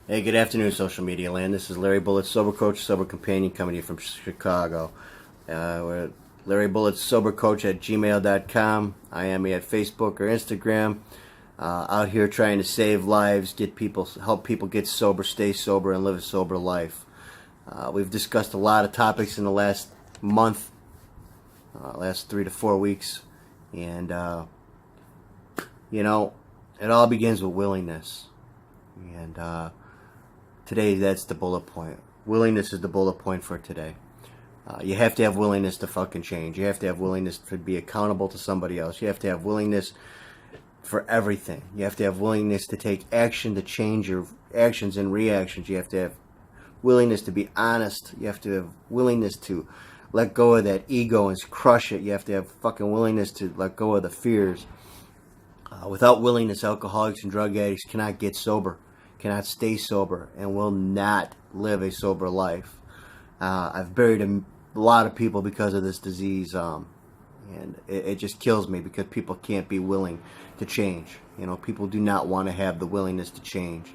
Hey, good afternoon, social media land. This is Larry Bullet, Sober Coach, Sober Companion, coming to you from Chicago. We're Larry Bullet, Sober Coach at gmail.com. I am at Facebook or Instagram. Out here trying to save lives, help people get sober, stay sober, and live a sober life. We've discussed a lot of topics in the last month, last 3 to 4 weeks, and it all begins with willingness. And today, that's the bullet point. Willingness is the bullet point for today. You have to have willingness to fucking change. You have to have willingness to be accountable to somebody else. You have to have willingness for everything. You have to have willingness to take action to change your actions and reactions. You have to have willingness to be honest. You have to have willingness to let go of that ego and crush it. You have to have fucking willingness to let go of the fears. Without willingness, alcoholics and drug addicts cannot get sober, cannot stay sober, and will not live a sober life. I've buried a lot of people because of this disease, and it just kills me because people can't be willing to change. People do not want to have the willingness to change,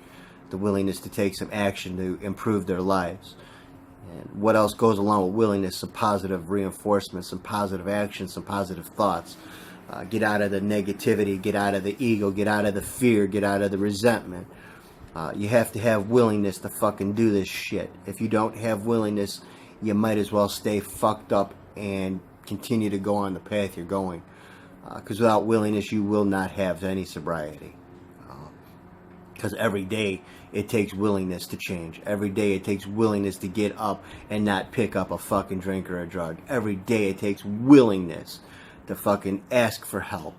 the willingness to take some action to improve their lives. And what else goes along with willingness? Some positive reinforcement, some positive action, some positive thoughts. Get out of the negativity, get out of the ego, get out of the fear, get out of the resentment. You have to have willingness to fucking do this shit. If you don't have willingness, you might as well stay fucked up and continue to go on the path you're going. Because without willingness, you will not have any sobriety. Because every day it takes willingness to change. Every day it takes willingness to get up and not pick up a fucking drink or a drug. Every day it takes willingness to fucking ask for help.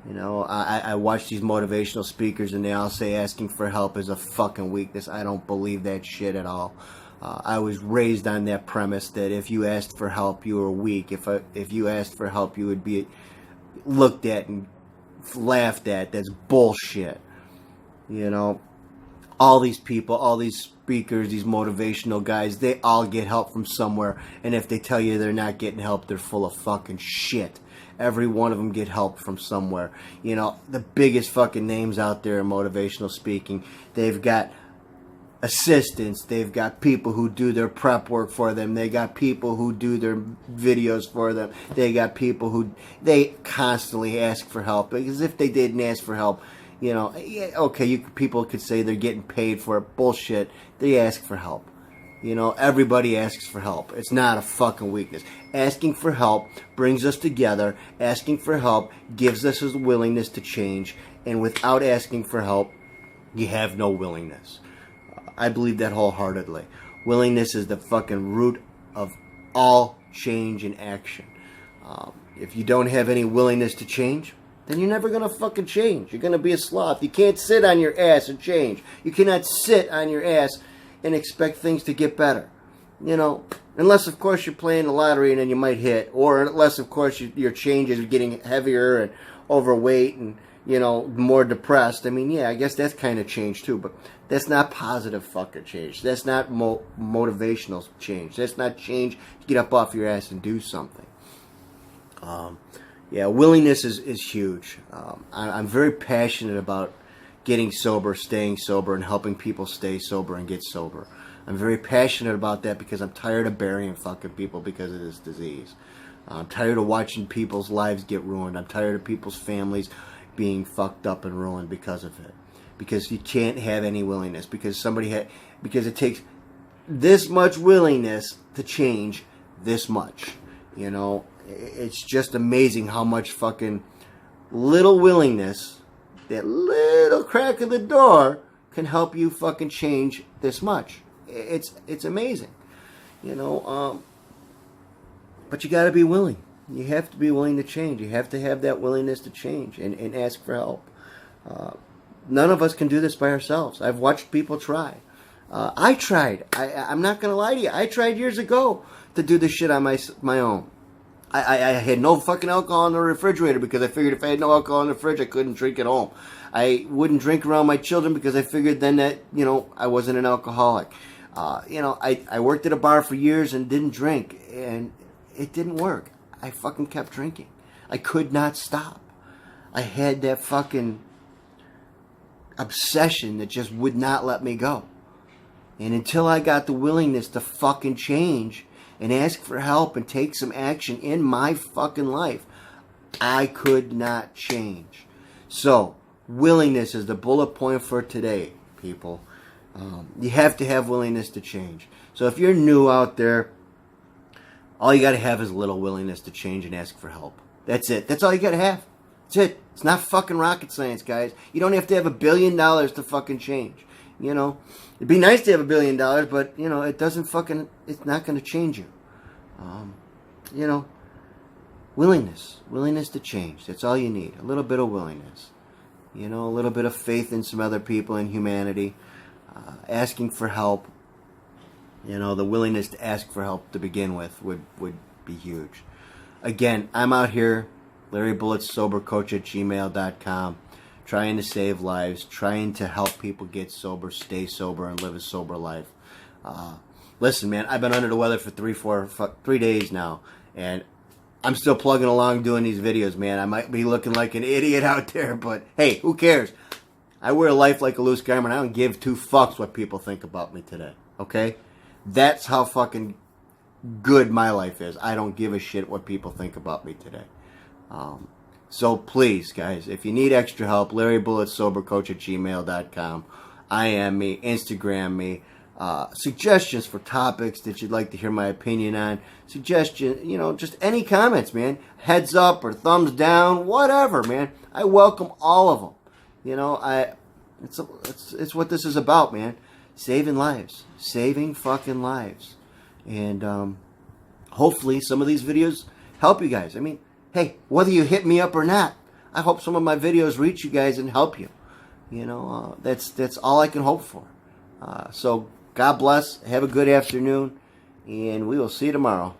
I watch these motivational speakers and they all say asking for help is a fucking weakness. I don't believe that shit at all. I was raised on that premise that if you asked for help, you were weak. If you asked for help, you would be looked at and laughed at. That's bullshit. All these people, all these speakers, these motivational guys, they all get help from somewhere. And if they tell you they're not getting help, they're full of fucking shit. Every one of them get help from somewhere. The biggest fucking names out there in motivational speaking, they've got assistants, they've got people who do their prep work for them, they got people who do their videos for them, they got people who, they constantly ask for help. Because if they didn't ask for help, people could say they're getting paid for it. Bullshit. They ask for help. Everybody asks for help. It's not a fucking weakness. Asking for help brings us together. Asking for help gives us a willingness to change. And without asking for help, you have no willingness. I believe that wholeheartedly. Willingness is the fucking root of all change and action. If you don't have any willingness to change, then you're never going to fucking change. You're going to be a sloth. You can't sit on your ass and change. You cannot sit on your ass and expect things to get better. Unless, of course, you're playing the lottery and then you might hit. Or unless, of course, your changes are getting heavier and overweight and, more depressed. I guess that's kind of change too. But that's not positive fucking change. That's not motivational change. That's not change to get up off your ass and do something. Willingness is huge. I'm very passionate about getting sober, staying sober, and helping people stay sober and get sober. I'm very passionate about that because I'm tired of burying fucking people because of this disease. I'm tired of watching people's lives get ruined. I'm tired of people's families being fucked up and ruined because of it. Because you can't have any willingness. Because it takes this much willingness to change this much. It's just amazing how much fucking little willingness, that little crack in the door, can help you fucking change this much. It's amazing, but you got to be willing. You have to be willing to change. You have to have that willingness to change and ask for help. None of us can do this by ourselves. I've watched people try. I tried. I'm not going to lie to you. I tried years ago to do this shit on my own. I had no fucking alcohol in the refrigerator because I figured if I had no alcohol in the fridge, I couldn't drink at home. I wouldn't drink around my children because I figured then that, I wasn't an alcoholic. I worked at a bar for years and didn't drink, and it didn't work. I fucking kept drinking. I could not stop. I had that fucking obsession that just would not let me go. And until I got the willingness to fucking change and ask for help and take some action in my fucking life, I could not change. So, willingness is the bullet point for today, people. You have to have willingness to change. So if you're new out there, all you got to have is a little willingness to change and ask for help. That's it. That's all you got to have. That's it. It's not fucking rocket science, guys. You don't have to have $1 billion to fucking change. You know, it'd be nice to have $1 billion, but you know, it's not going to change you. You know, willingness to change. That's all you need. A little bit of willingness. You know, a little bit of faith in some other people in humanity. Asking for help. You know, the willingness to ask for help to begin with would be huge. Again, I'm out here, Larry Bullitt, sobercoach@gmail.com, trying to save lives, trying to help people get sober, stay sober, and live a sober life. Listen, man, I've been under the weather for 3 days now, and I'm still plugging along doing these videos, man. I might be looking like an idiot out there, but hey, who cares? I wear life like a loose garment. I don't give two fucks what people think about me today, okay? That's how fucking good my life is. I don't give a shit what people think about me today. So please, guys, if you need extra help, Larry Bullitt, sobercoach@gmail.com. I am me. Instagram me. Suggestions for topics that you'd like to hear my opinion on. Suggestion, you know, just any comments, man. Heads up or thumbs down, whatever, man. I welcome all of them. You know, it's what this is about, man. Saving lives. Saving fucking lives. And hopefully some of these videos help you guys. I mean, hey, whether you hit me up or not, I hope some of my videos reach you guys and help you. You know, that's all I can hope for. So God bless. Have a good afternoon. And we will see you tomorrow.